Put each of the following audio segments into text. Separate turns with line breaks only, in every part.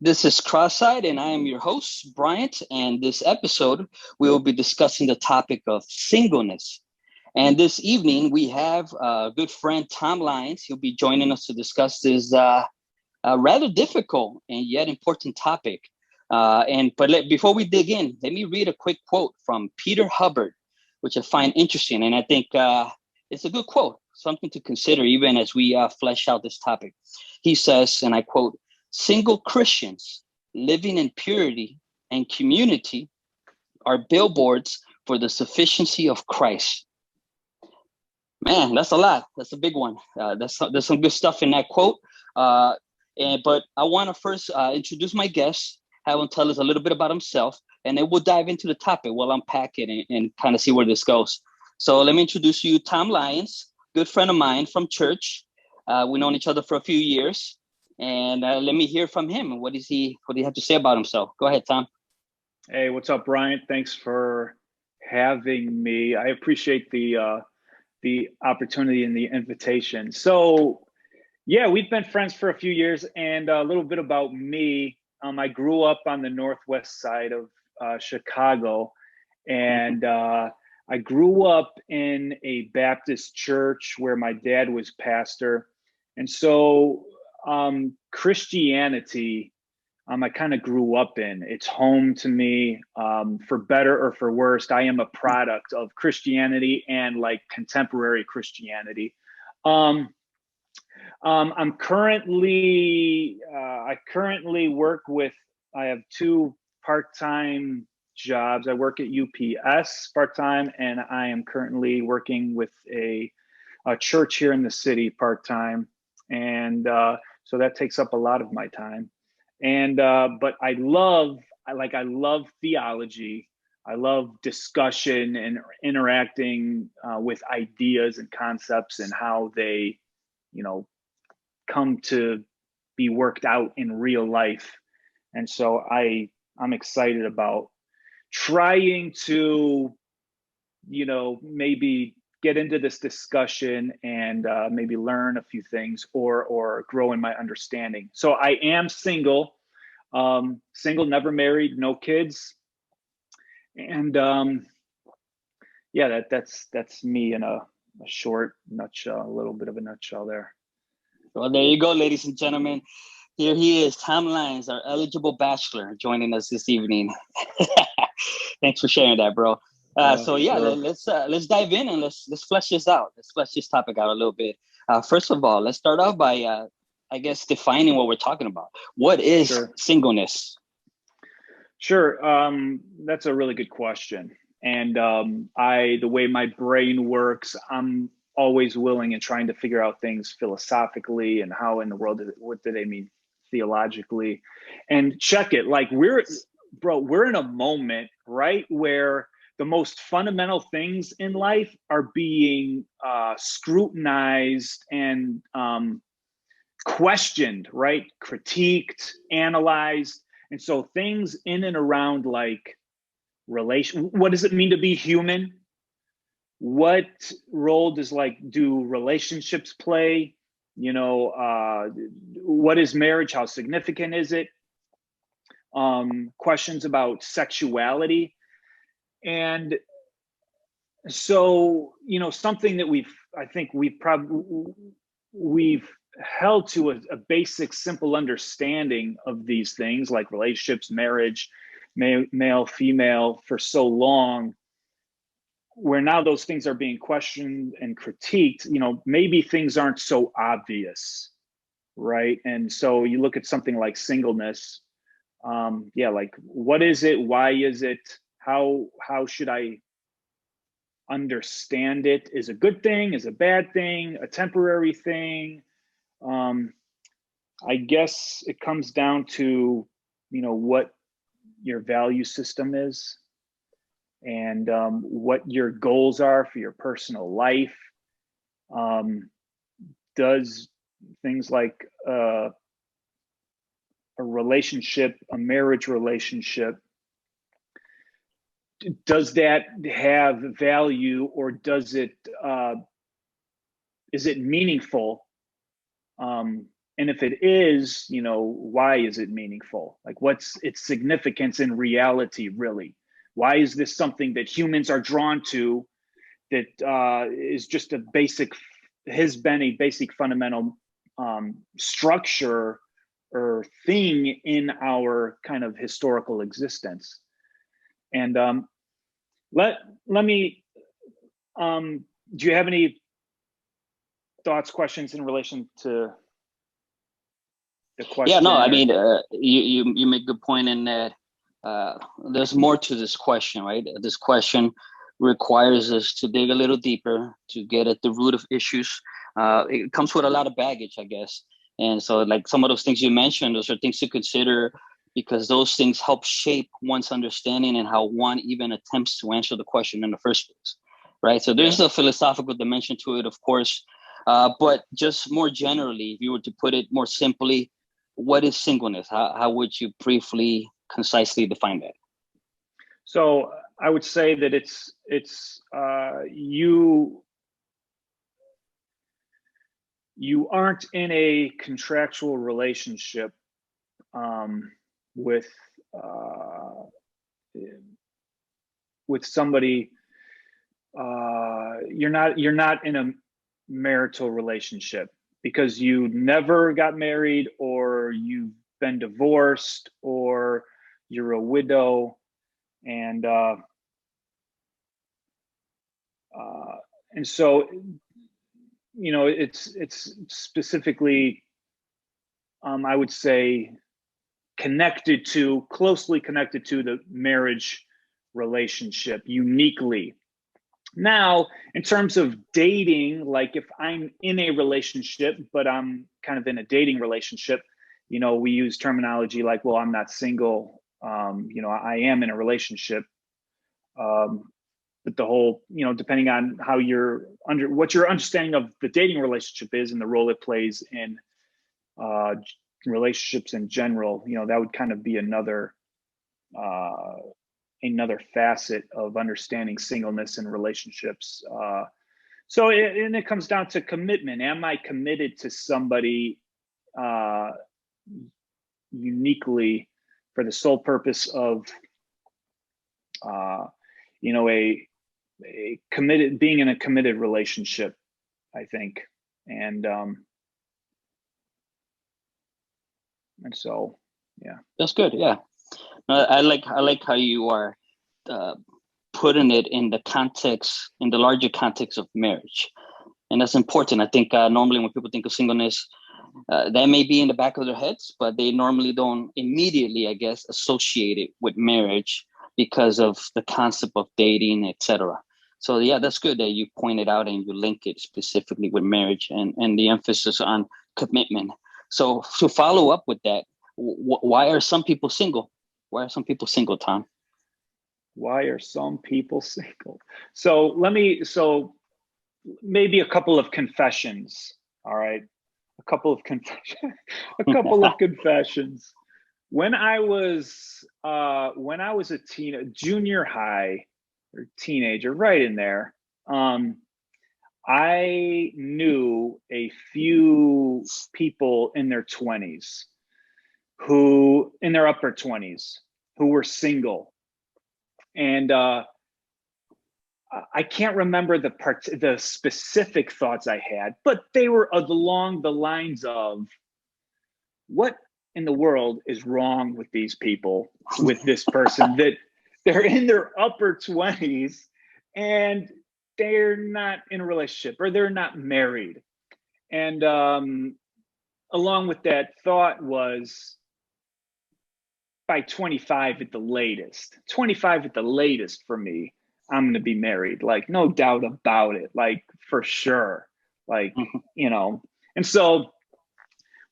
This is Cross-Eyed, and I am your host, Bryant. And this episode, we will be discussing the topic of singleness. And this evening, we have a good friend, Tom Lyons. He'll be joining us to discuss this rather difficult and yet important topic. Before we dig in, let me read a quick quote from Peter Hubbard, which I find interesting. And I think it's a good quote, something to consider even as we flesh out this topic. He says, and I quote, "Single Christians living in purity and community are billboards for the sufficiency of Christ." Man, that's a lot. That's a big one. There's some good stuff in that quote. But I want to first introduce my guest, have him tell us a little bit about himself, and then we'll dive into the topic. We'll unpack it and kind of see where this goes. So let me introduce you, Tom Lyons, good friend of mine from church. We've known each other for a few years. And let me hear from him. What do you have to say about himself? Go ahead, Tom.
Hey, what's up, Bryant? Thanks for having me. I appreciate the opportunity and the invitation. So, yeah, we've been friends for a few years, and a little bit about me. I grew up on the northwest side of Chicago, and I grew up in a Baptist church where my dad was pastor, and so Christianity, I kind of grew up in. It's home to me, for better or for worse. I am a product of Christianity and like contemporary Christianity. I currently work with, I have two part-time jobs. I work at UPS part-time, and I am currently working with a church here in the city part-time. And so that takes up a lot of my time. And but I love theology. I love discussion and interacting with ideas and concepts and how they, come to be worked out in real life. And so I'm excited about trying to, maybe get into this discussion and maybe learn a few things or grow in my understanding. So I am single, never married, no kids. And yeah, that's me in a short nutshell, a little bit of a nutshell there.
Well, there you go, ladies and gentlemen. Here he is, Tom Lyons, our eligible bachelor, joining us this evening. Thanks for sharing that, bro. So yeah, sure. Let's dive in and let's flesh this out. Let's flesh this topic out a little bit. First of all, let's start off by I guess defining what we're talking about. What is singleness?
Sure, that's a really good question. And the way my brain works, I'm always willing and trying to figure out things philosophically and how in the world what do they mean theologically, and check it. Like we're in a moment, right, where the most fundamental things in life are being scrutinized and questioned, right? Critiqued, analyzed. And so things in and around like what does it mean to be human? What role do relationships play? What is marriage? How significant is it? Questions about sexuality. And so, something that we've held to a basic, simple understanding of these things like relationships, marriage, male, female for so long, where now those things are being questioned and critiqued, maybe things aren't so obvious, right? And so you look at something like singleness, like what is it? Why is it? How should I understand it? Is a good thing? Is a bad thing? A temporary thing? I guess it comes down to, what your value system is and what your goals are for your personal life. Does things like a relationship, a marriage relationship, does that have value, or does it is it meaningful And if it is, why is it meaningful? Like, what's its significance in reality, really? Why is this something that humans are drawn to that is just has been a basic fundamental structure or thing in our kind of historical existence? And let me, do you have any thoughts, questions in relation to the
Yeah,
question?
no, I mean, you make a good point in that there's more to this question, right? This question requires us to dig a little deeper to get at the root of issues. It comes with a lot of baggage, I guess. And so, like some of those things you mentioned, those are things to consider because those things help shape one's understanding and how one even attempts to answer the question in the first place, right? So there's a philosophical dimension to it, of course. But just more generally, if you were to put it more simply, what is singleness? How would you briefly, concisely define that?
So I would say that it's you aren't in a contractual relationship with somebody. You're not in a marital relationship because you never got married, or you've been divorced, or you're a widow, and so it's specifically, I would say, closely connected to the marriage relationship uniquely. Now, in terms of dating, like if I'm in a relationship, but I'm kind of in a dating relationship, we use terminology like, well, I'm not single. I am in a relationship. But the whole, depending on how what your understanding of the dating relationship is and the role it plays in relationships in general, that would kind of be another facet of understanding singleness and relationships. So it comes down to commitment. Am I committed to somebody uniquely for the sole purpose of being in a committed relationship, I think. And so, yeah.
That's good. Yeah. I like how you are putting it in the larger context of marriage. And that's important. I think normally when people think of singleness, that may be in the back of their heads, but they normally don't immediately, I guess, associate it with marriage because of the concept of dating, etc. So yeah, that's good that you pointed out and you link it specifically with marriage and the emphasis on commitment. So to follow up with that, why are some people single? Why are some people single, Tom?
Why are some people single? So maybe a couple of confessions. All right. A couple of confessions. When I was a junior high or teenager, right in there, I knew a few people in their 20s in their upper 20s who were single. And I can't remember the specific thoughts I had, but they were along the lines of, what in the world is wrong with these people, with this person that they're in their upper 20s and they're not in a relationship or they're not married. And along with that thought was, by 25 at the latest for me, I'm going to be married. Like, no doubt about it. Like, for sure. Like, and so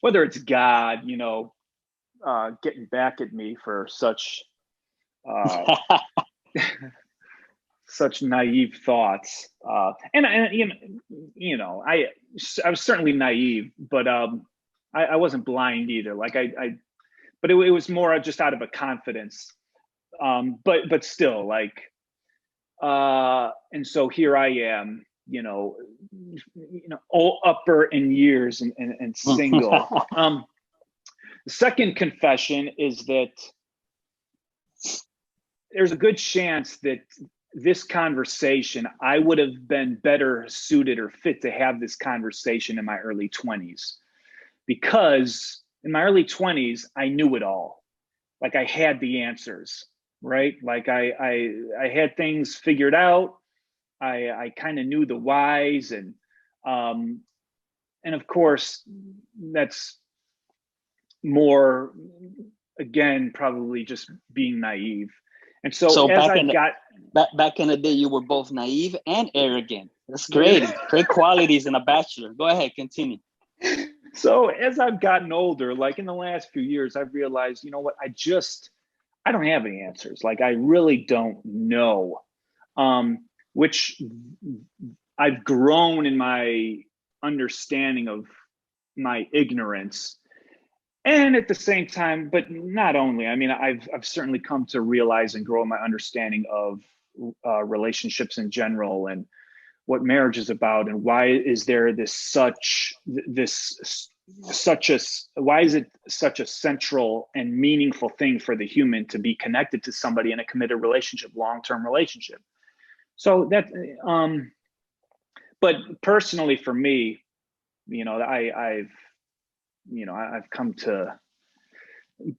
whether it's God, getting back at me for such such naive thoughts, and I was certainly naive, but I wasn't blind either. Like but it was more just out of a confidence, but still, like, and so here I am, all upper in years and single. The second confession is that there's a good chance that this conversation, I would have been better suited or fit to have this conversation in my early 20s, because in my early 20s, I knew it all. Like I had the answers, right? Like I had things figured out. I kind of knew the whys, and of course, that's more, again, probably just being naive. And so as
back in the day, you were both naive and arrogant. That's great. Great qualities in a bachelor. Go ahead, continue.
So as I've gotten older, like in the last few years, I've realized, you know what, I don't have any answers. Like I really don't know, which I've grown in my understanding of my ignorance. And at the same time, but not only, I mean, I've certainly come to realize and grow in my understanding of relationships in general, and what marriage is about, and why is there why is it such a central and meaningful thing for the human to be connected to somebody in a committed relationship, long-term relationship. So that, but personally for me, I've come to,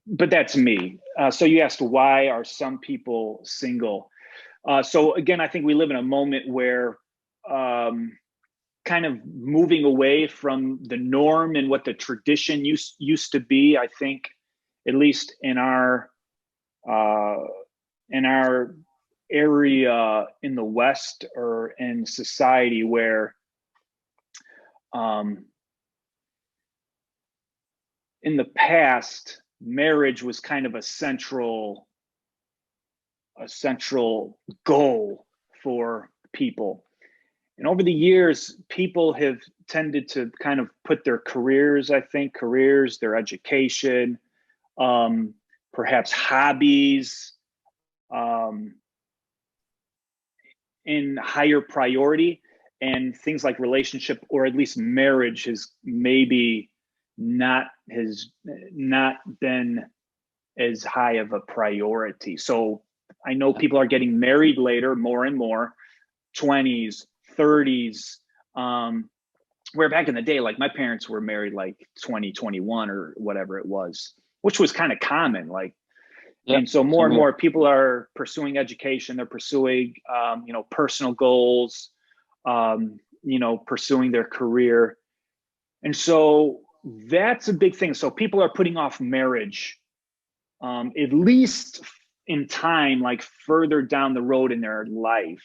but that's me. So you asked, why are some people single? So again, I think we live in a moment where kind of moving away from the norm and what the tradition used to be. I think, at least in our area in the West or in society, where in the past, marriage was kind of a central goal for people. And over the years, people have tended to kind of put their careers, their education, perhaps hobbies, in higher priority, and things like relationship, or at least marriage, has not been as high of a priority. So I know people are getting married later, more and more, 20s, 30s, where back in the day, like my parents were married like 20, 21 or whatever it was, which was kind of common. Like, yep. And so more and more people are pursuing education. They're pursuing, personal goals, pursuing their career. And so that's a big thing. So people are putting off marriage, at least in time, like further down the road in their life.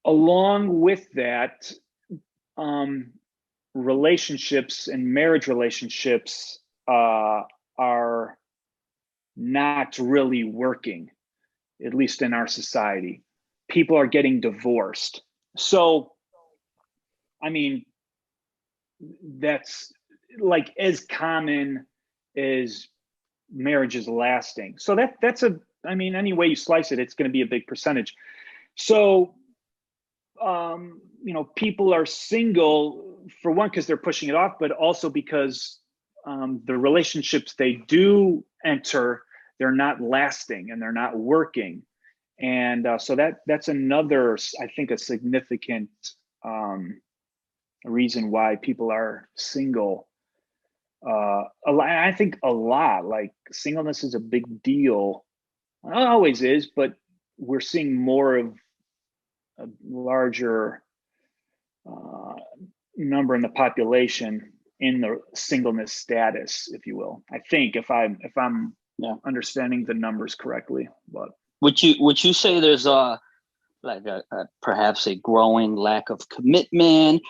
Along with that, relationships and marriage relationships are not really working, at least in our society. People are getting divorced. So, I mean, that's like as common as marriage is lasting. So any way you slice it, it's going to be a big percentage. So, people are single, for one, because they're pushing it off, but also because the relationships they do enter, they're not lasting and they're not working. And so that's another, I think, a significant reason why people are single. I think a lot, like singleness is a big deal. It always is, but we're seeing more of a larger number in the population in the singleness status, if you will. I think if I'm understanding the numbers correctly. But
would you say there's perhaps a growing lack of commitment?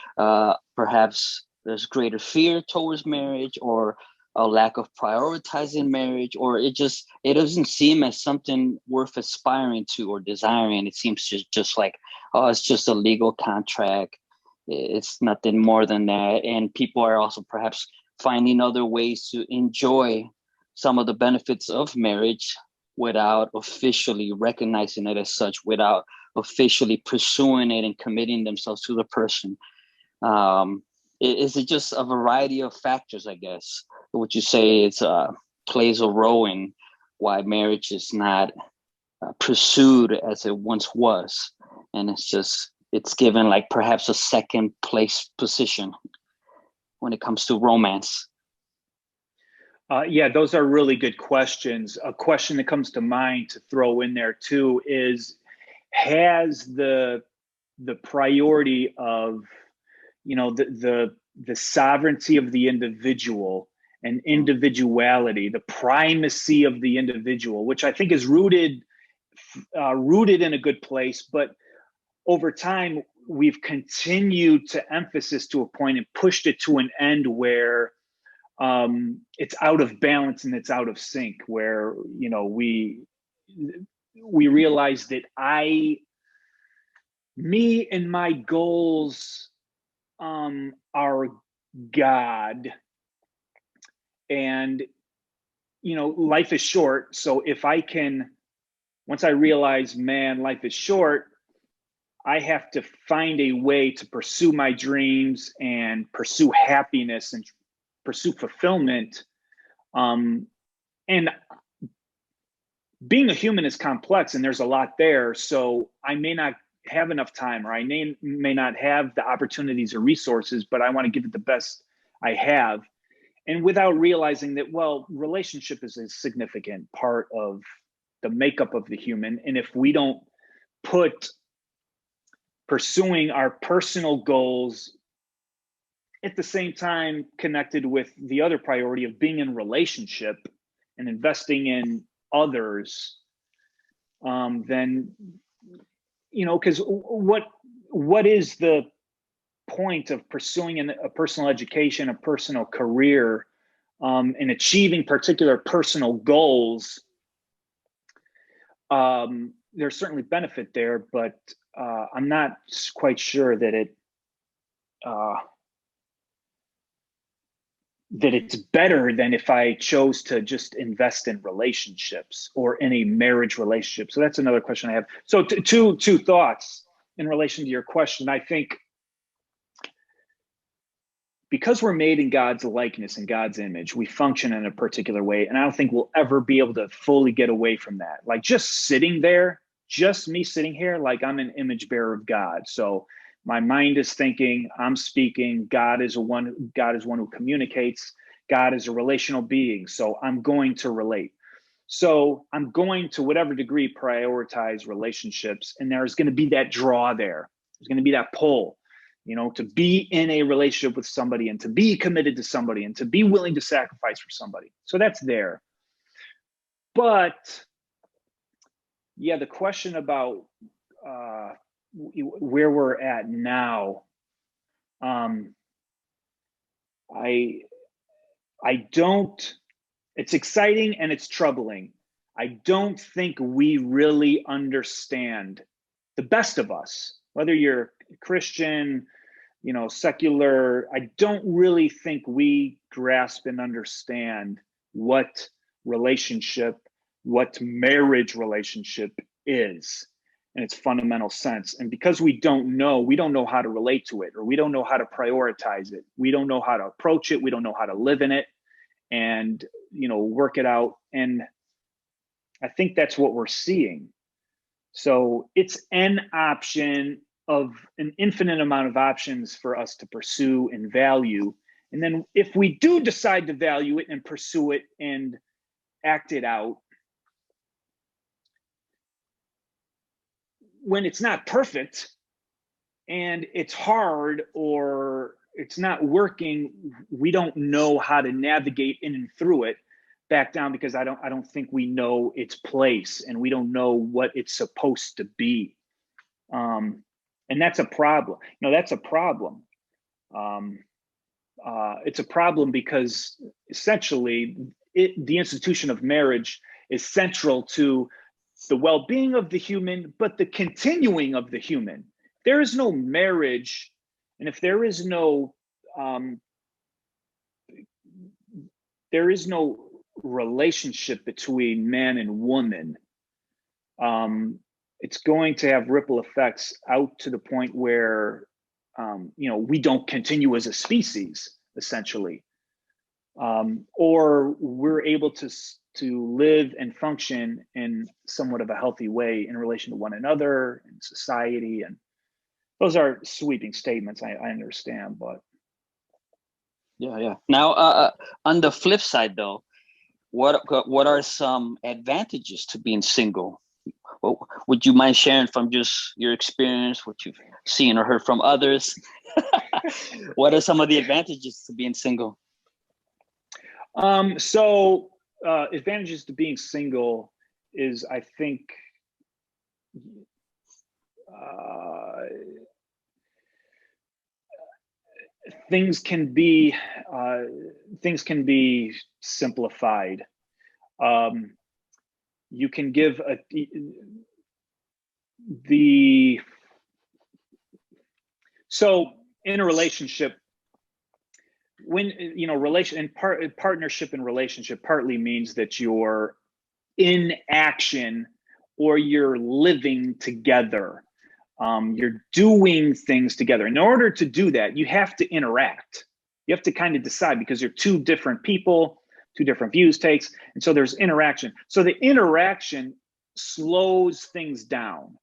Perhaps there's greater fear towards marriage, or a lack of prioritizing marriage, or it doesn't seem as something worth aspiring to or desiring. It seems just like, oh, it's just a legal contract. It's nothing more than that. And people are also perhaps finding other ways to enjoy some of the benefits of marriage, without officially recognizing it as such, without officially pursuing it and committing themselves to the person. Is it just a variety of factors, I guess? Would you say it's plays a role in why marriage is not pursued as it once was, and it's given like perhaps a second place position when it comes to romance?
Yeah, those are really good questions. A question that comes to mind to throw in there too is, has the priority of, the sovereignty of the individual and individuality, the primacy of the individual, which I think is rooted in a good place, but over time we've continued to emphasis to a point and pushed it to an end where it's out of balance and it's out of sync, where we realize that me and my goals are God, and life is short. So if I can, once I realize, man, life is short, I have to find a way to pursue my dreams and pursue happiness and pursue fulfillment. And being a human is complex, and there's a lot there. So I may not have enough time, or I may not have the opportunities or resources, but I want to give it the best I have. And without realizing that, well, relationship is a significant part of the makeup of the human. And if we don't put pursuing our personal goals at the same time connected with the other priority of being in relationship and investing in others, then, because what is the point of pursuing a personal education, a personal career, and achieving particular personal goals? There's certainly benefit there, but I'm not quite sure that it's better than if I chose to just invest in relationships or in a marriage relationship. So that's another question I have. So two thoughts in relation to your question. I think because we're made in God's likeness and God's image, we function in a particular way. And I don't think we'll ever be able to fully get away from that. Like just sitting there, just me sitting here, like I'm an image bearer of God. So my mind is thinking, I'm speaking. God is one who communicates. God is a relational being. So I'm going to relate. So I'm going to whatever degree prioritize relationships. And there's going to be that draw there. There's going to be that pull, to be in a relationship with somebody and to be committed to somebody and to be willing to sacrifice for somebody. So that's there. But yeah, the question about where we're at now, I don't, it's exciting and it's troubling. I don't think we really understand, the best of us, whether you're Christian, secular, I don't really think we grasp and understand what marriage relationship is in its fundamental sense. And because we don't know how to relate to it, or we don't know how to prioritize it. We don't know how to approach it. We don't know how to live in it and, work it out. And I think that's what we're seeing. So it's an option of an infinite amount of options for us to pursue and value. And then if we do decide to value it and pursue it and act it out, when it's not perfect and it's hard or it's not working, we don't know how to navigate in and through it back down, because I don't think we know its place and we don't know what it's supposed to be. And that's a problem. That's a problem. It's a problem because essentially the institution of marriage is central to the well-being of the human, but the continuing of the human. There is no marriage, and if there is no relationship between man and woman, it's going to have ripple effects out to the point where, we don't continue as a species, essentially, or we're able to live and function in somewhat of a healthy way in relation to one another and society. And those are sweeping statements, I understand, but
yeah. Now, on the flip side, though, what are some advantages to being single? Well, would you mind sharing from just your experience, what you've seen or heard from others? What are some of the advantages to being single?
So advantages to being single is, I think, things can be simplified. You can give so in a relationship, when partnership and relationship partly means that you're in action or you're living together. You're doing things together. In order to do that, you have to interact. You have to kind of decide, because you're two different people, two different views, takes, and so there's interaction. So the interaction slows things down,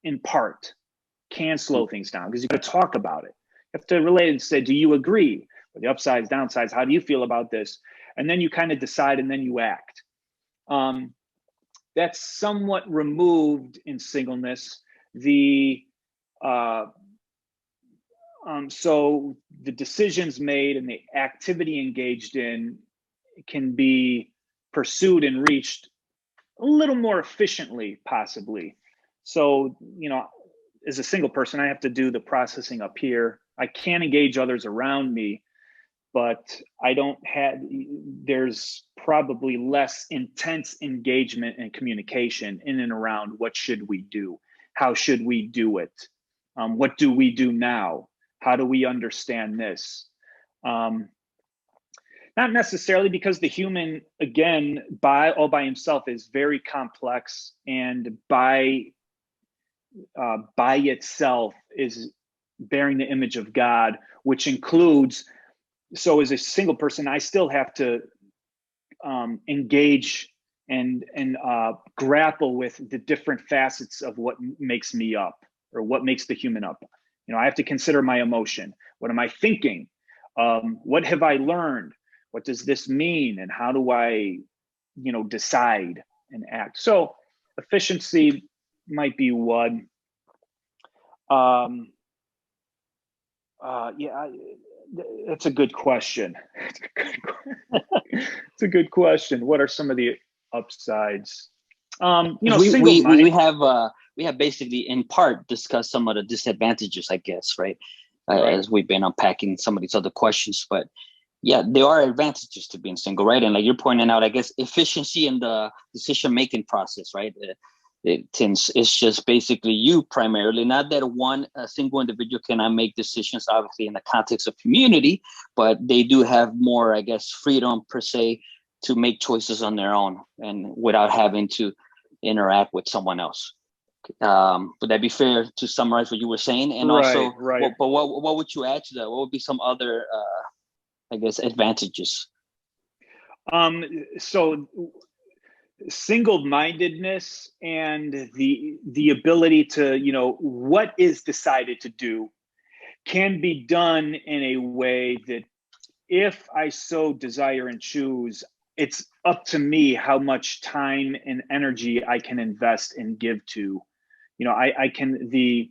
in part, can slow things down, because you could talk about it. You have to relate and say, do you agree? Or the upsides, downsides, how do you feel about this? And then you kind of decide, and then you act. That's somewhat removed in singleness. So the decisions made and the activity engaged in can be pursued and reached a little more efficiently, possibly. So, as a single person, I have to do the processing up here. I can engage others around me, but there's probably less intense engagement and communication in and around what should we do? How should we do it? What do we do now? How do we understand this? Not necessarily, because the human, again, all by himself is very complex, and by itself is bearing the image of God, which includes, so as a single person, I still have to engage and grapple with the different facets of what makes me up, or what makes the human up. I have to consider my emotion. What am I thinking? What have I learned? What does this mean? And how do I, decide and act? So efficiency might be one. That's a good question. It's a good question. What are some of the upsides?
We have basically in part discussed some of the disadvantages, I guess, right?
Right.
As we've been unpacking some of these other questions, but yeah, there are advantages to being single, right? And like you're pointing out, I guess efficiency in the decision-making process, right? It's just basically you primarily, not that a single individual cannot make decisions, obviously in the context of community, but they do have more, I guess, freedom per se to make choices on their own and without having to interact with someone else. Would that be fair to summarize what you were saying? And also,
right.
but what would you add to that? What would be some other, I guess, advantages?
So single-mindedness and the ability to, what is decided to do can be done in a way that, if I so desire and choose, it's up to me how much time and energy I can invest and give to. I can, the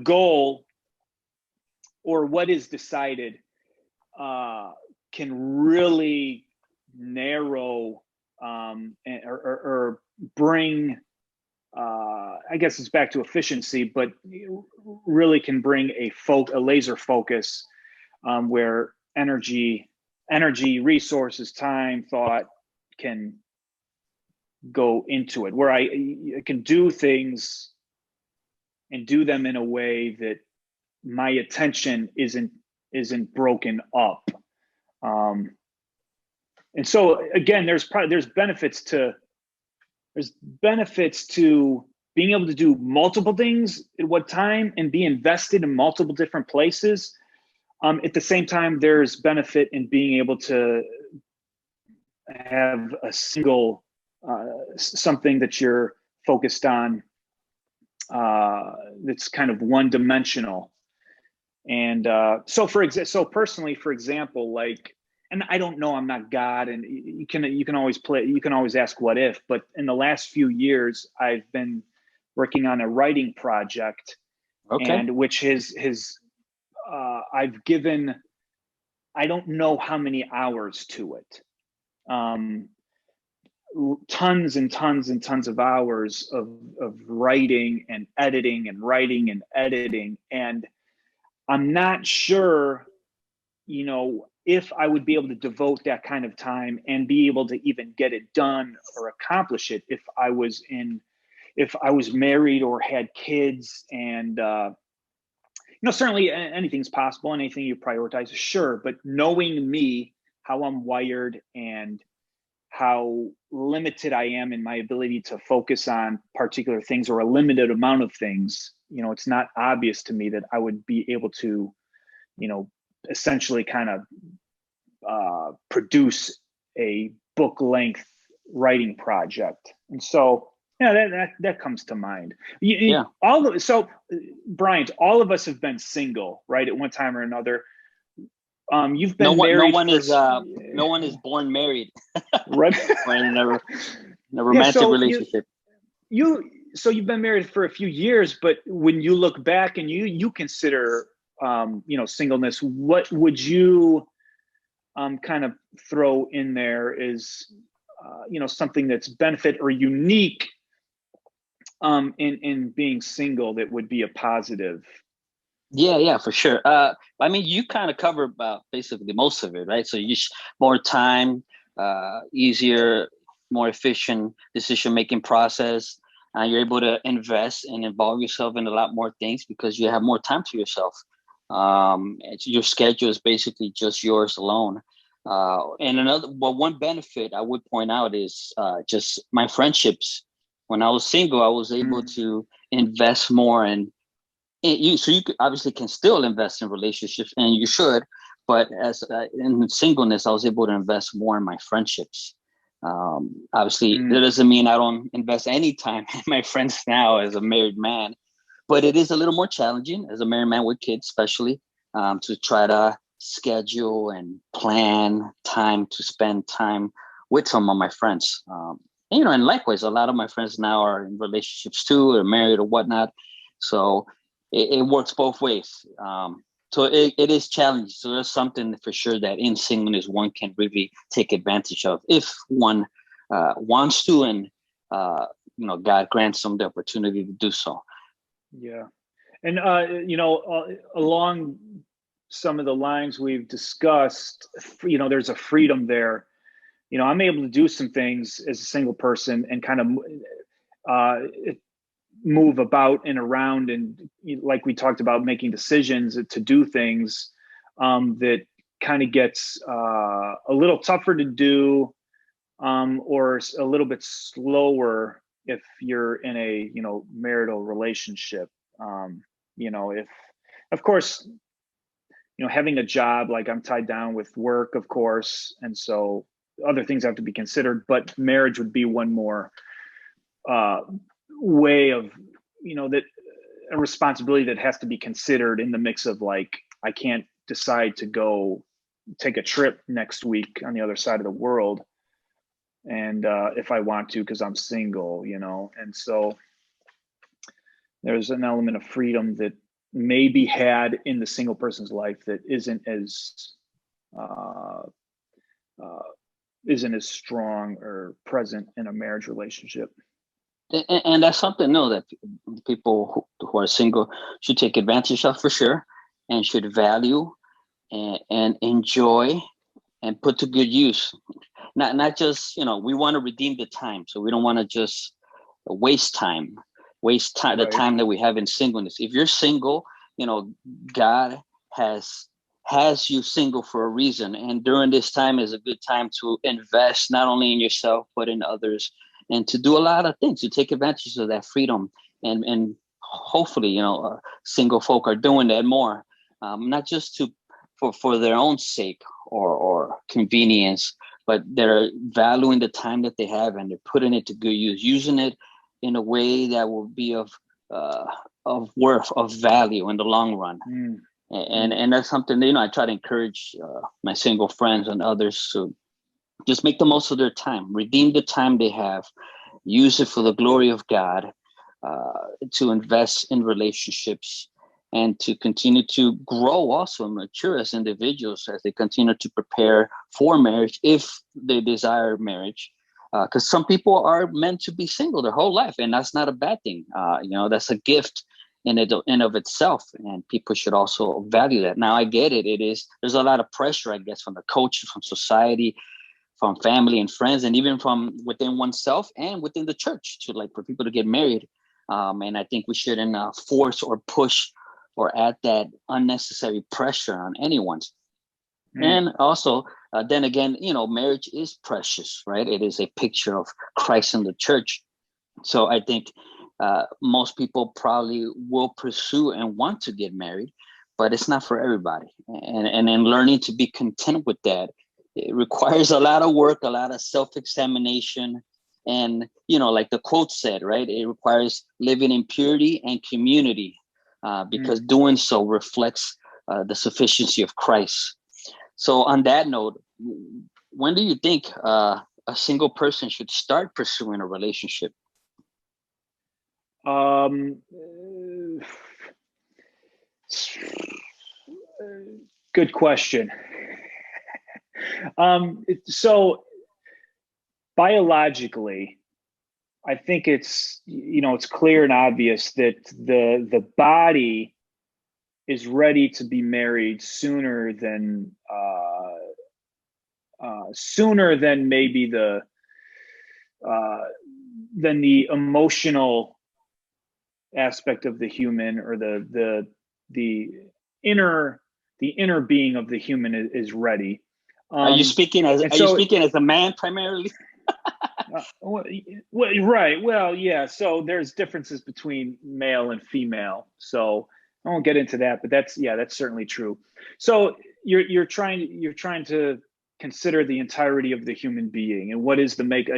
goal, or what is decided, can really narrow or bring, I guess it's back to efficiency, but really can bring a laser focus, where energy, resources, time, thought can go into it, where I can do things and do them in a way that my attention isn't broken up. And so again, there's benefits to being able to do multiple things at one time and be invested in multiple different places. At the same time, there's benefit in being able to have a single something that you're focused on that's kind of one-dimensional. And so personally, for example, like, and I don't know, I'm not God, and you can always ask what if, but in the last few years, I've been working on a writing project,
Okay.
and which I've given, I don't know how many hours to it. Tons and tons and tons of hours of writing and editing and writing and editing. And I'm not sure, if I would be able to devote that kind of time and be able to even get it done or accomplish it if I was married or had kids. And certainly anything's possible, anything you prioritize, sure. But knowing me, how I'm wired, and how limited I am in my ability to focus on particular things or a limited amount of things, it's not obvious to me that I would be able to, essentially kind of produce a book length writing project. And so, yeah, that comes to mind.
Yeah.
So, Bryant, all of us have been single, right, at one time or another. You've been married.
No one is born married.
Right.
Or in a romantic relationship.
So you've been married for a few years, but when you look back and you consider, singleness, what would you kind of throw in there is, something that's benefit or unique in being single that would be a positive?
Yeah, for sure. I mean, you kind of covered basically most of it, right? So more time, easier, more efficient decision-making process. You're able to invest and involve yourself in a lot more things because you have more time to yourself. Your schedule is basically just yours alone. And one benefit I would point out is just my friendships. When I was single, I was able to invest more so you obviously can still invest in relationships, and you should, but as in singleness, I was able to invest more in my friendships. Obviously, that doesn't mean I don't invest any time in my friends now as a married man, but it is a little more challenging as a married man with kids, especially to try to schedule and plan time to spend time with some of my friends. And likewise, a lot of my friends now are in relationships too, or married or whatnot. So it works both ways. So it is challenging. So there's something for sure that in singleness one can really take advantage of if one wants to, and God grants them the opportunity to do so.
Yeah, and along some of the lines we've discussed, there's a freedom there. I'm able to do some things as a single person and kind of move about and around, and like we talked about, making decisions to do things that kind of gets a little tougher to do, or a little bit slower if you're in a marital relationship. If, of course, having a job, like I'm tied down with work, of course, and so other things have to be considered, but marriage would be one more way of, that a responsibility that has to be considered in the mix of, like, I can't decide to go take a trip next week on the other side of the world, and if I want to, because I'm single, and so there's an element of freedom that may be had in the single person's life that isn't as strong or present in a marriage relationship.
And that's something that people who are single should take advantage of for sure, and should value and enjoy and put to good use. Not just, we want to redeem the time. So we don't want to just waste time,
Right.
the time that we have in singleness. If you're single, God has has you single for a reason. And during this time is a good time to invest not only in yourself, but in others, and to do a lot of things to take advantage of that freedom. And hopefully, single folk are doing that more, not just for their own sake or convenience, but they're valuing the time that they have and they're putting it to good use, using it in a way that will be of worth, of value in the long run. And that's something, I try to encourage my single friends and others to just make the most of their time, redeem the time they have, use it for the glory of God, to invest in relationships and to continue to grow also and mature as individuals as they continue to prepare for marriage if they desire marriage. Because some people are meant to be single their whole life, and that's not a bad thing. That's a gift in of itself, and people should also value that. Now, I get it. There's a lot of pressure, I guess, from the culture, from society, from family and friends, and even from within oneself and within the church for people to get married. And I think we shouldn't force or push or add that unnecessary pressure on anyone. And also, then again, marriage is precious, right? It is a picture of Christ and the church. So I think most people probably will pursue and want to get married, but it's not for everybody. And then learning to be content with that, it requires a lot of work, a lot of self-examination. And, like the quote said, right, it requires living in purity and community, because doing so reflects the sufficiency of Christ. So on that note, when do you think a single person should start pursuing a relationship?
Good question. So biologically, I think it's clear and obvious that the body is ready to be married sooner than maybe than the emotional aspect of the human, or the inner being of the human is ready.
Are you speaking as a man primarily?
Right. Well, yeah. So there's differences between male and female. So I won't get into that, but that's certainly true. So you're trying to consider the entirety of the human being, and what is the makeup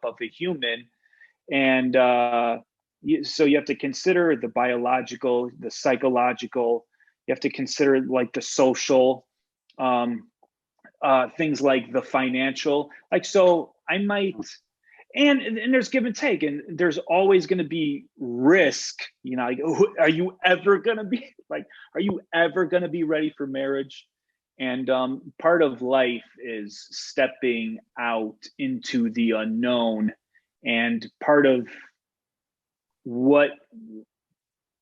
of a human, and so you have to consider the biological, the psychological. You have to consider the social. Things like the financial, so I might, and there's give and take, and there's always going to be risk. Are you ever going to be ready for marriage? And part of life is stepping out into the unknown, and part of what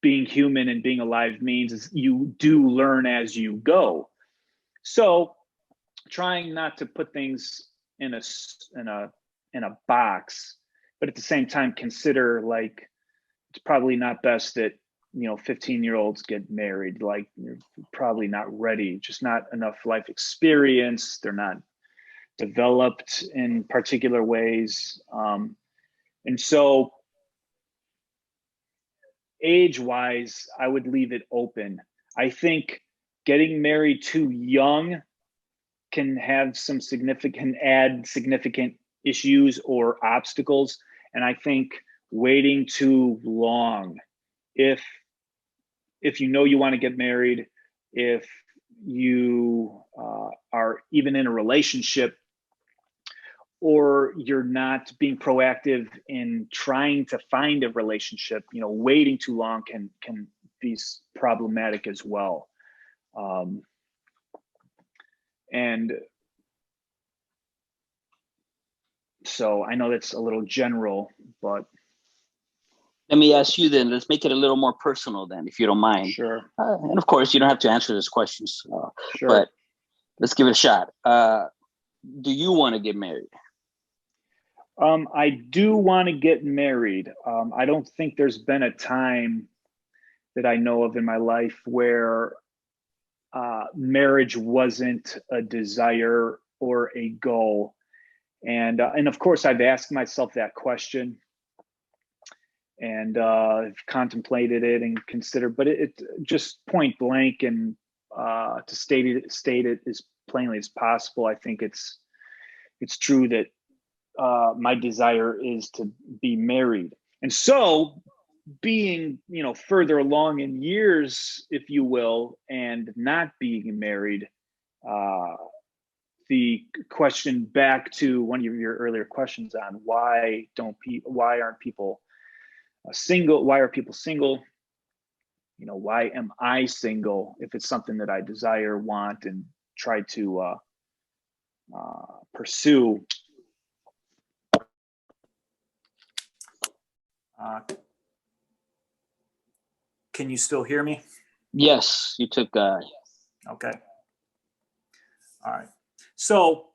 being human and being alive means is you do learn as you go. So trying not to put things in a box, but at the same time consider it's probably not best that 15-year-olds get married. You're probably not ready, just not enough life experience. They're not developed in particular ways, and so age-wise, I would leave it open. I think getting married too young can have significant issues or obstacles. And I think waiting too long, if you want to get married, if you are even in a relationship, or you're not being proactive in trying to find a relationship, waiting too long can be problematic as well. And so I know that's a little general, but
let me ask you then, let's make it a little more personal then, if you don't mind.
Sure.
And of course, you don't have to answer these questions,
sure.
But let's give it a shot. Do you want to get married?
I do want to get married. I don't think there's been a time that I know of in my life where marriage wasn't a desire or a goal. And of course, I've asked myself that question, and I've contemplated it and considered, but it just point blank and to state it as plainly as possible. I think it's true that my desire is to be married. And so being, further along in years, if you will, and not being married, the question back to one of your earlier questions on why aren't people single? Why are people single? Why am I single if it's something that I desire, want, and try to pursue?
Can you still hear me?
Yes, you took.
Okay. All right. So,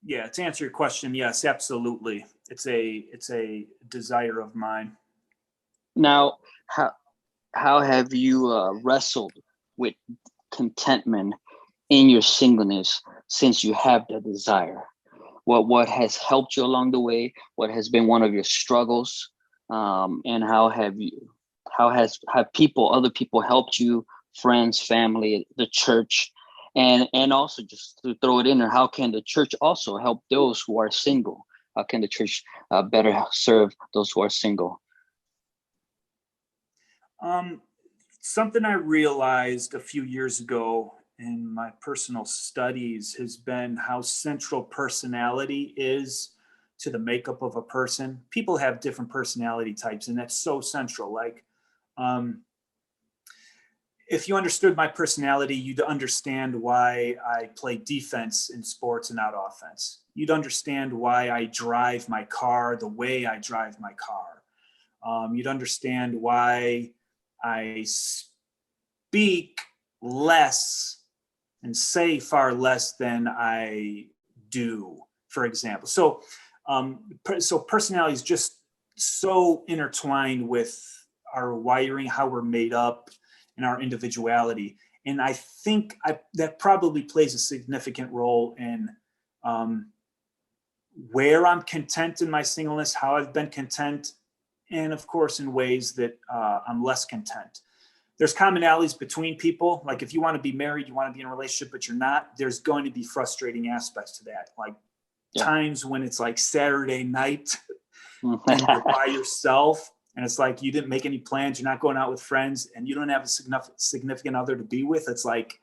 yeah, to answer your question, yes, absolutely. It's a desire of mine.
Now, how have you wrestled with contentment in your singleness since you have the desire? What has helped you along the way? What has been one of your struggles? And how have other people helped you, friends, family, the church? And also, just to throw it in there, how can the church also help those who are single? How can the church better serve those who are single?
Something I realized a few years ago in my personal studies has been how central personality is to the makeup of a person. People have different personality types, and that's so central. Like, if you understood my personality, you'd understand why I play defense in sports and not offense. You'd understand why I drive my car the way I drive my car. You'd understand why I speak less and say far less than I do, for example. So personality is just so intertwined with our wiring, how we're made up, and our individuality. And I think that probably plays a significant role in where I'm content in my singleness, how I've been content, and of course in ways that I'm less content. There's commonalities between people. Like if you want to be married, you want to be in a relationship, but you're not, there's going to be frustrating aspects to that. Like times when it's like Saturday night and you're by yourself, and it's like you didn't make any plans, you're not going out with friends, and you don't have a significant other to be with. It's like,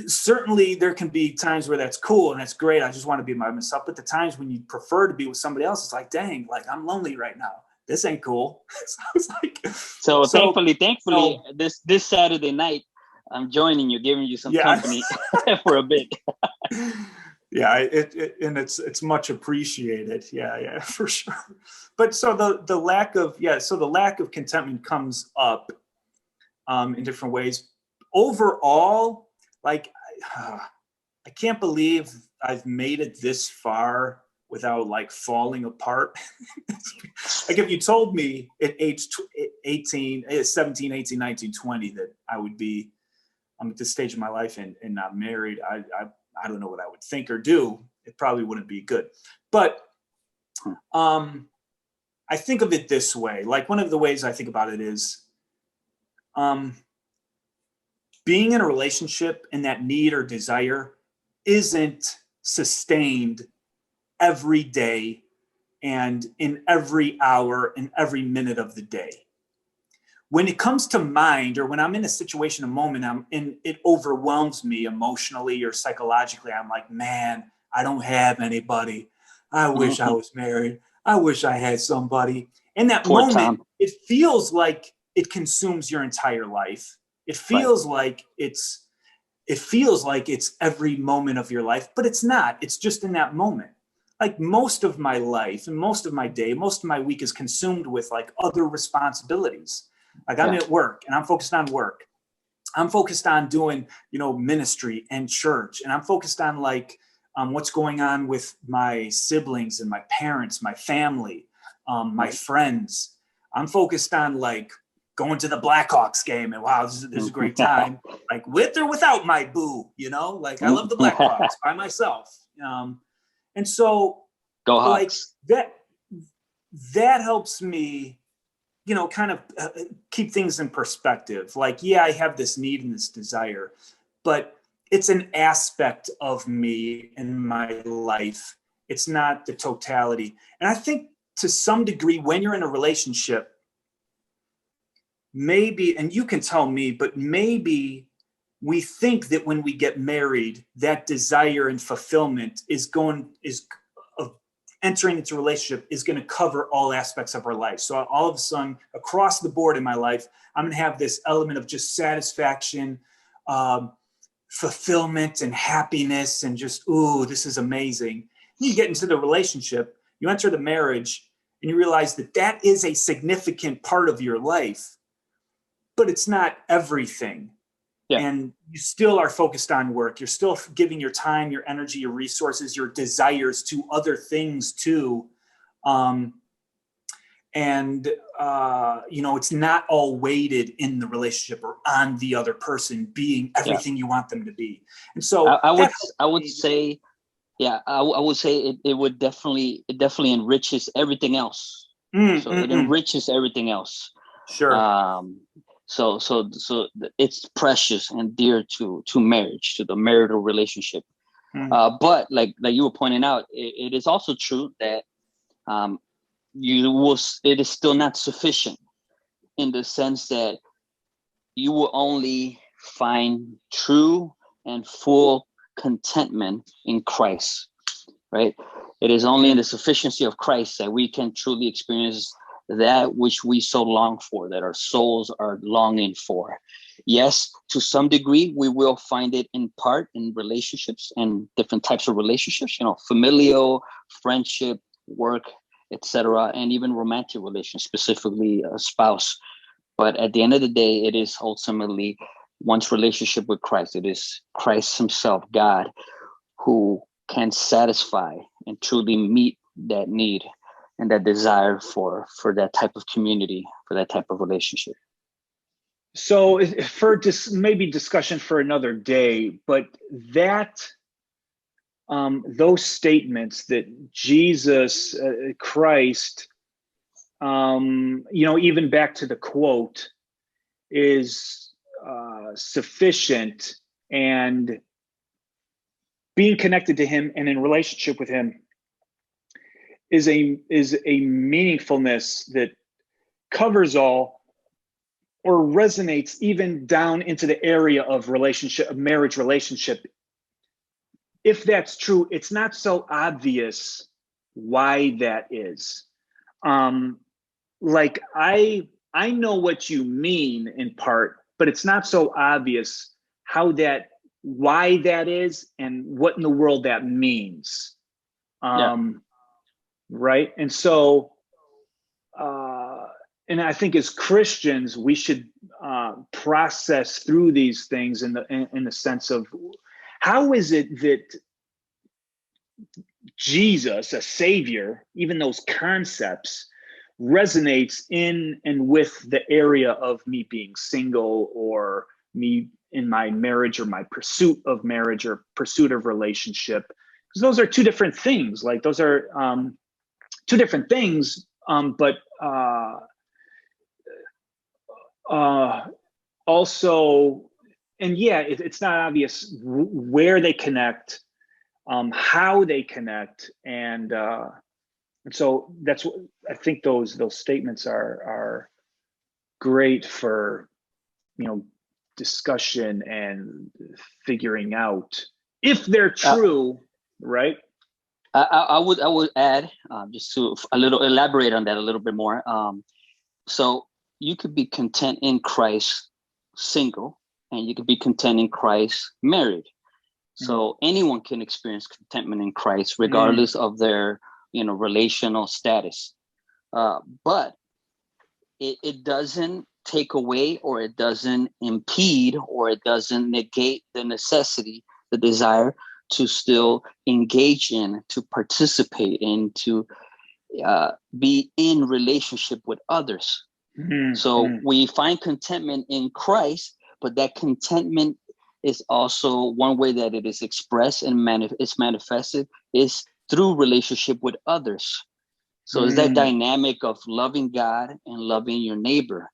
certainly there can be times where that's cool and that's great. I just want to be by myself. But the times when you prefer to be with somebody else, it's like, dang, like I'm lonely right now. This ain't cool.
So thankfully, this Saturday night, I'm joining you, giving you some company for a bit.
Yeah, and it's much appreciated. Yeah, for sure. But so the lack of contentment comes up in different ways. Overall, like I can't believe I've made it this far without like falling apart. Like if you told me at age 17, 18, 19, 20 that I'm at this stage of my life and not married, I don't know what I would think or do. It probably wouldn't be good. But I think of it this way. Like one of the ways I think about it is being in a relationship and that need or desire isn't sustained every day and in every hour and every minute of the day. When it comes to mind, or when I'm in a situation, a moment, it overwhelms me emotionally or psychologically. I'm like, man, I don't have anybody. I wish I was married. I wish I had somebody. In that moment, it feels like it consumes your entire life. It feels like it's every moment of your life, but it's not. It's just in that moment. Like most of my life and most of my day, most of my week is consumed with like other responsibilities. Like I'm at work and I'm focused on work. I'm focused on doing, ministry and church. And I'm focused on like what's going on with my siblings and my parents, my family, my friends. I'm focused on like going to the Blackhawks game and wow, this is a great time. Like with or without my boo, like I love the Blackhawks by myself. And so
Go
like
Hawks.
that helps me, kind of keep things in perspective. Like, yeah, I have this need and this desire, but it's an aspect of me in my life. It's not the totality. And I think to some degree, when you're in a relationship, maybe, and you can tell me, but maybe we think that when we get married, that desire and fulfillment of entering into a relationship is going to cover all aspects of our life. So all of a sudden, across the board in my life, I'm going to have this element of just satisfaction, fulfillment and happiness, and just, ooh, this is amazing. You get into the relationship, you enter the marriage, and you realize that that is a significant part of your life, but it's not everything. Yeah. And you still are focused on work. You're still giving your time, your energy, your resources, your desires to other things too. It's not all weighted in the relationship or on the other person being everything you want them to be. And so I would say it would definitely enriches everything else. It enriches everything else. Sure.
So it's precious and dear to marriage, to the marital relationship. But like you were pointing out, it is also true that it is still not sufficient, in the sense that you will only find true and full contentment in Christ, right? It is only in the sufficiency of Christ that we can truly experience that which we so long for, that our souls are longing for. Yes, to some degree, we will find it in part in relationships and different types of relationships, familial, friendship, work, etc., and even romantic relations, specifically a spouse. But at the end of the day, it is ultimately one's relationship with Christ. It is Christ himself, God, who can satisfy and truly meet that need and that desire for that type of community, for that type of relationship.
So for maybe discussion for another day, but that those statements that Jesus, Christ, even back to the quote, is sufficient, and being connected to him and in relationship with him is a meaningfulness that covers all, or resonates even down into the area of marriage relationship. If that's true, it's not so obvious why that is. Like I know what you mean in part, but it's not so obvious why that is and what in the world that means. Right. And so, and I think as Christians, we should process through these things in the sense of, how is it that Jesus, a savior, even those concepts, resonates in and with the area of me being single, or me in my marriage, or my pursuit of marriage, or pursuit of relationship? Because those are two different things. Like those are two different things, but also, and it's not obvious where they connect, how they connect, and so that's what I think. Those statements are great for discussion and figuring out if they're true, right?
I would add, just to elaborate on that a little bit more. So you could be content in Christ single, and you could be content in Christ married. So anyone can experience contentment in Christ, regardless of their relational status. But it doesn't take away, or it doesn't impede, or it doesn't negate the necessity, the desire to still engage in, to participate in, to be in relationship with others. So we find contentment in Christ, but that contentment is also one way that it is expressed and it's manifested is through relationship with others. So it's that dynamic of loving God and loving your neighbor.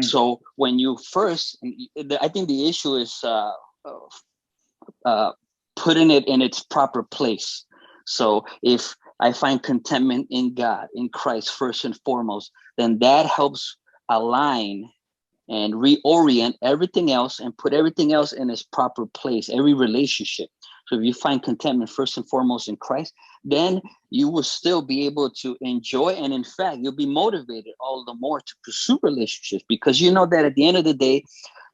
So when you first, I think the issue is putting it in its proper place. So if I find contentment in God, in Christ first and foremost, then that helps align and reorient everything else and put everything else in its proper place, every relationship. So if you find contentment first and foremost in Christ, then you will still be able to enjoy. And in fact, you'll be motivated all the more to pursue relationships, because you know that at the end of the day,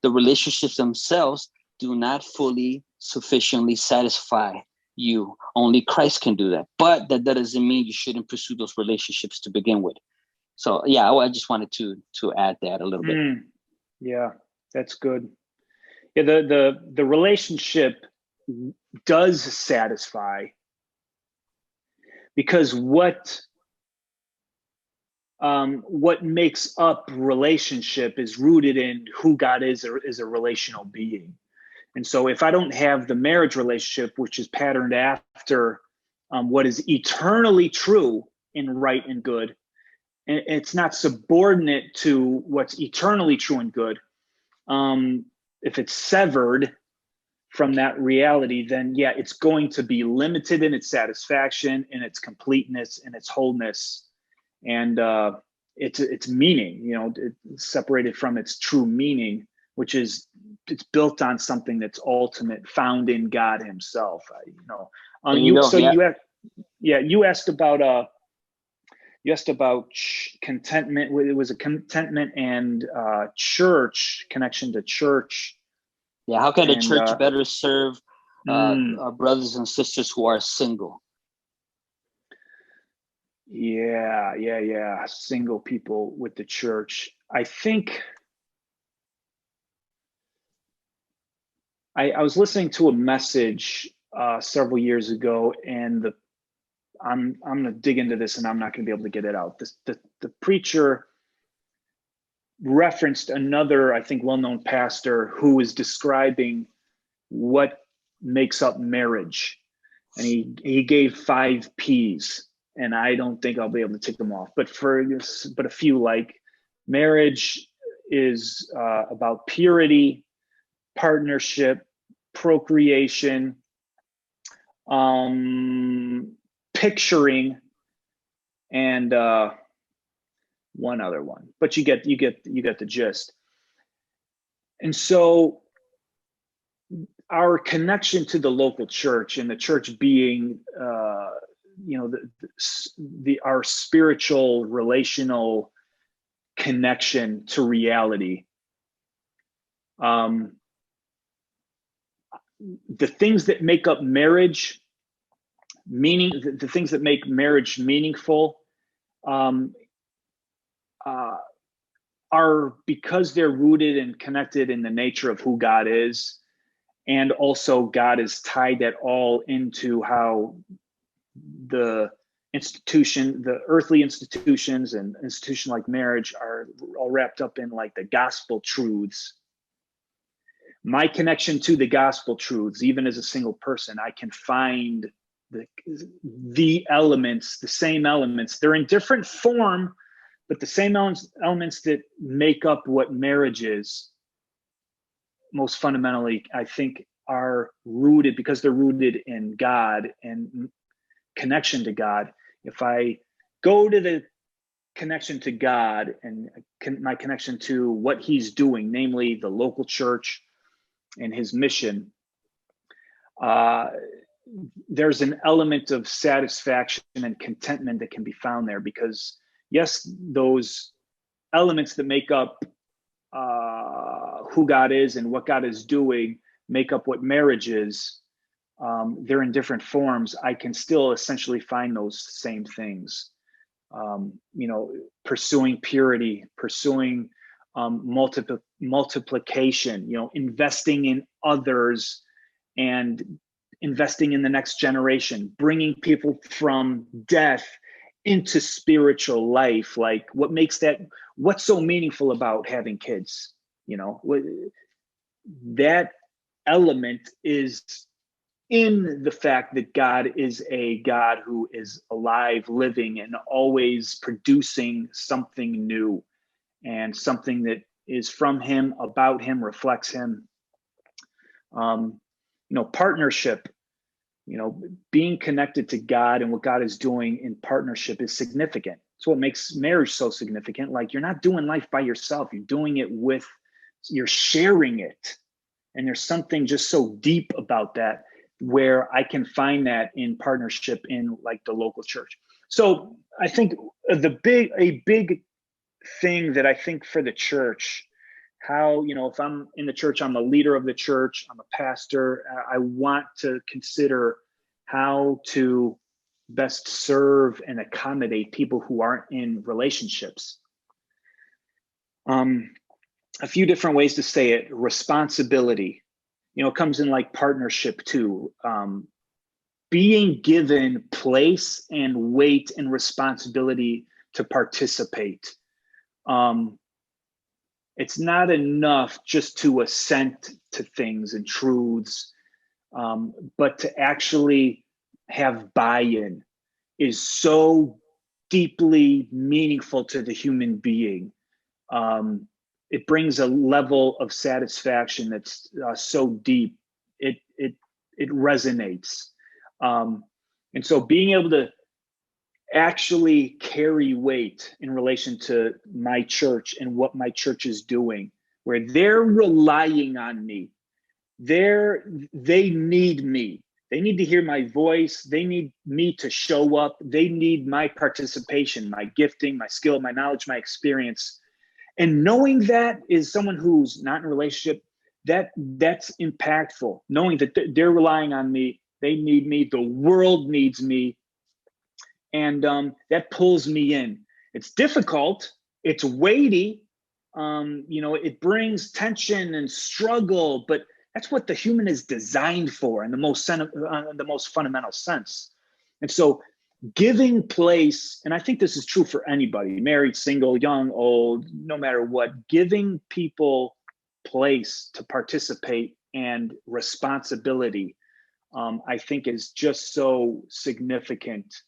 the relationships themselves do not fully sufficiently satisfy you. Only Christ can do that. But that doesn't mean you shouldn't pursue those relationships to begin with. So yeah, I just wanted to add that a little bit.
Yeah, that's good. Yeah, the relationship does satisfy, because what makes up relationship is rooted in who God is as a relational being. And so if I don't have the marriage relationship, which is patterned after what is eternally true and right and good, and it's not subordinate to what's eternally true and good, if it's severed from that reality, then yeah, it's going to be limited in its satisfaction, in its completeness, in its wholeness, and its meaning. You know, it's separated from its true meaning, which is it's built on something that's ultimate, found in God Himself. You asked about contentment. It was a contentment and church connection to church.
Yeah, how can the church better serve our brothers and sisters who are single?
Yeah. Single people with the church. I think I was listening to a message several years ago, and I'm going to dig into this, and I'm not going to be able to get it out. The preacher referenced another, I think, well-known pastor who was describing what makes up marriage, and he gave 5 P's, and I don't think I'll be able to tick them off. But a few, like marriage is about purity, partnership, procreation, picturing, and one other one. But you get the gist. And so our connection to the local church, and the church being our spiritual relational connection to reality, the things that make up marriage, the things that make marriage meaningful, are because they're rooted and connected in the nature of who God is. And also God has tied that all into how the earthly institutions and institution like marriage are all wrapped up in like the gospel truths. My connection to the gospel truths, even as a single person, I can find the elements, the same elements. They're in different form, but the same elements that make up what marriage is, most fundamentally, I think, are rooted, because they're rooted in God and connection to God. If I go to the connection to God and my connection to what He's doing, namely the local church and His mission, there's an element of satisfaction and contentment that can be found there, because yes, those elements that make up who God is and what God is doing make up what marriage is. They're in different forms. I can still essentially find those same things. Pursuing purity, pursuing multiplication, investing in others and investing in the next generation, bringing people from death into spiritual life, like what's so meaningful about having kids? That element is in the fact that God is a God who is alive, living, and always producing something new and something that is from him, about him, reflects him. Partnership, being connected to God and what God is doing in partnership is significant. It's what makes marriage so significant. Like, you're not doing life by yourself. You're doing it you're sharing it. And there's something just so deep about that, where I can find that in partnership in like the local church. So I think a big thing that I think for the church, how, if I'm in the church, I'm a leader of the church, I'm a pastor, I want to consider how to best serve and accommodate people who aren't in relationships. A few different ways to say it. Responsibility, comes in like partnership too. Being given place and weight and responsibility to participate. It's not enough just to assent to things and truths, but to actually have buy-in is so deeply meaningful to the human being. It brings a level of satisfaction that's so deep. It resonates. And so being able to actually carry weight in relation to my church and what my church is doing, where they're relying on me, they need me. They need to hear my voice. They need me to show up. They need my participation, my gifting, my skill, my knowledge, my experience. And knowing that is someone who's not in a relationship, that's impactful. Knowing that they're relying on me, they need me, the world needs me. And that pulls me in. It's difficult. It's weighty. It brings tension and struggle, but that's what the human is designed for in the most fundamental sense. And so giving place, and I think this is true for anybody, married, single, young, old, no matter what, giving people place to participate and responsibility, I think is just so significant,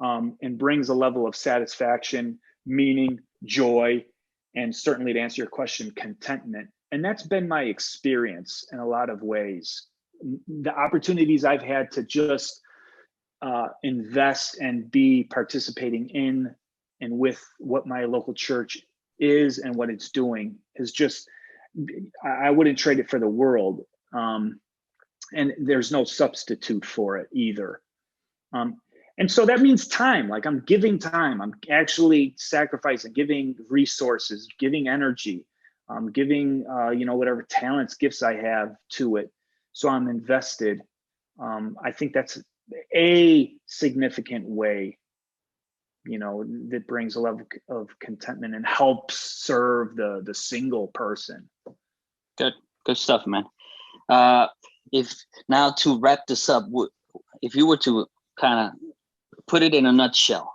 and brings a level of satisfaction, meaning, joy, and certainly, to answer your question, contentment. And that's been my experience in a lot of ways. The opportunities I've had to just invest and be participating in and with what my local church is and what it's doing is just, I wouldn't trade it for the world. And there's no substitute for it either. And so that means time. Like, I'm giving time. I'm actually sacrificing, giving resources, giving energy, giving, whatever talents, gifts I have to it. So I'm invested. I think that's a significant way, that brings a level of contentment and helps serve the single person.
Good stuff, man. If now, to wrap this up, if you were to kind of put it in a nutshell,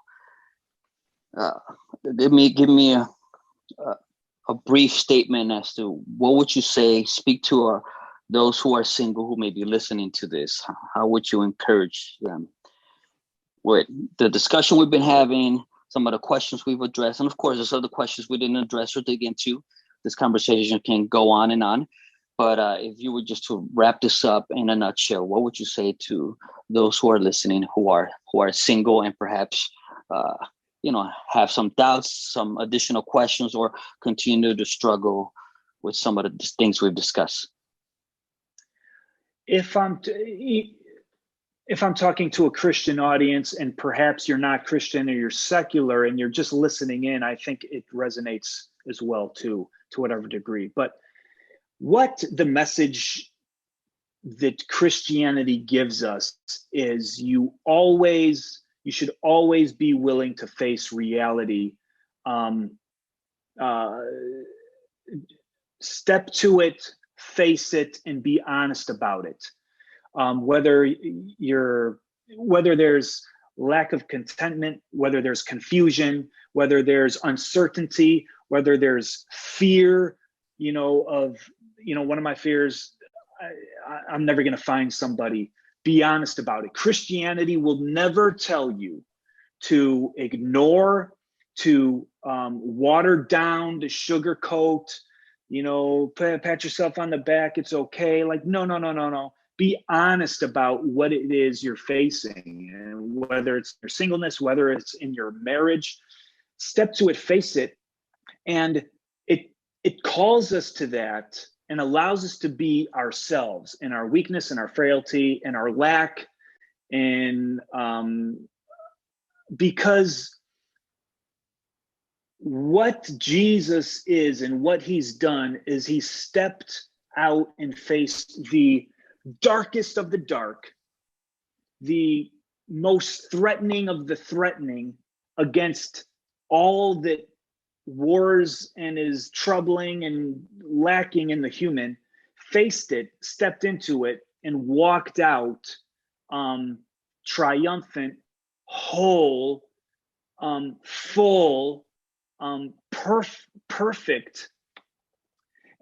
give me a brief statement as to what would you say, speak to those who are single who may be listening to this. How would you encourage them with the discussion we've been having, some of the questions we've addressed, and of course there's other questions we didn't address or dig into? This conversation can go on and on, but if you were just to wrap this up in a nutshell, what would you say to those who are listening, who are single and perhaps have some doubts, some additional questions, or continue to struggle with some of the things we've discussed?
If I'm talking to a Christian audience, and perhaps you're not Christian or you're secular and you're just listening in, I think it resonates as well too, to whatever degree. But what the message that Christianity gives us is you should always be willing to face reality. Step to it, face it, and be honest about it. Whether there's lack of contentment, whether there's confusion, whether there's uncertainty, whether there's fear, one of my fears, I'm never going to find somebody. Be honest about it. Christianity will never tell you to ignore, to water down, to sugarcoat, pat yourself on the back. It's okay. Like, no. Be honest about what it is you're facing, and whether it's your singleness, whether it's in your marriage. Step to it, face it, and it calls us to that and allows us to be ourselves in our weakness and our frailty and our lack, and because what Jesus is and what he's done is he stepped out and faced the darkest of the dark, the most threatening of the threatening, against all that wars and is troubling and lacking in the human, faced it, stepped into it, and walked out triumphant, whole, full, perfect.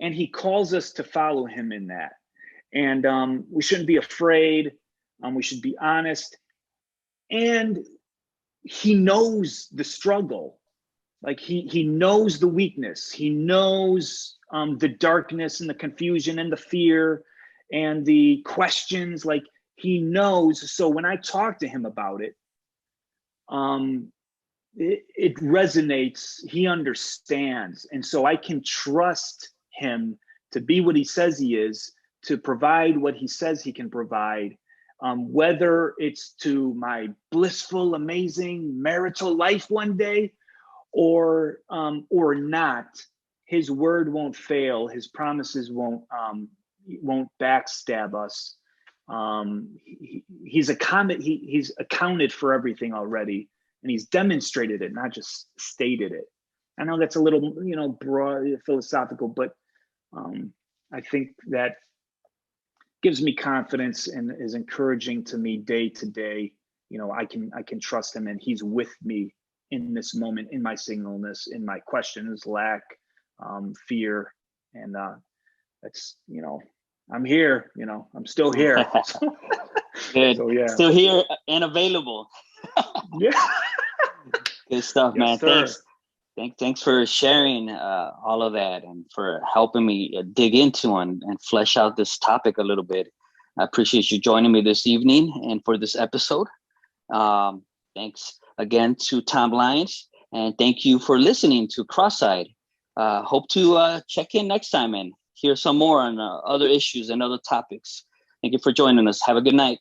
And he calls us to follow him in that. And we shouldn't be afraid. We should be honest. And he knows the struggle. Like he knows the weakness. He knows the darkness and the confusion and the fear and the questions. Like he knows. So when I talk to him about it, it resonates. He understands. And so I can trust him to be what he says he is, to provide what he says he can provide, whether it's to my blissful, amazing marital life one day or not. His word won't fail. His promises won't backstab us. He's accounted for everything already, and he's demonstrated it, not just stated it. I know that's a little, broad, philosophical, but I think that gives me confidence and is encouraging to me day to day. I can trust him, and he's with me in this moment, in my singleness, in my questions, lack, fear, and that's, I'm here. I'm still here.
Good.
So, yeah.
Still here and available.
Yeah.
Good stuff,
Yes,
man.
sir.
Thanks for sharing all of that and for helping me dig into and flesh out this topic a little bit. I appreciate you joining me this evening and for this episode. Thanks again to Tom Lyons, and thank you for listening to Cross-Eyed. Hope to check in next time and hear some more on other issues and other topics. Thank you for joining us. Have a good night.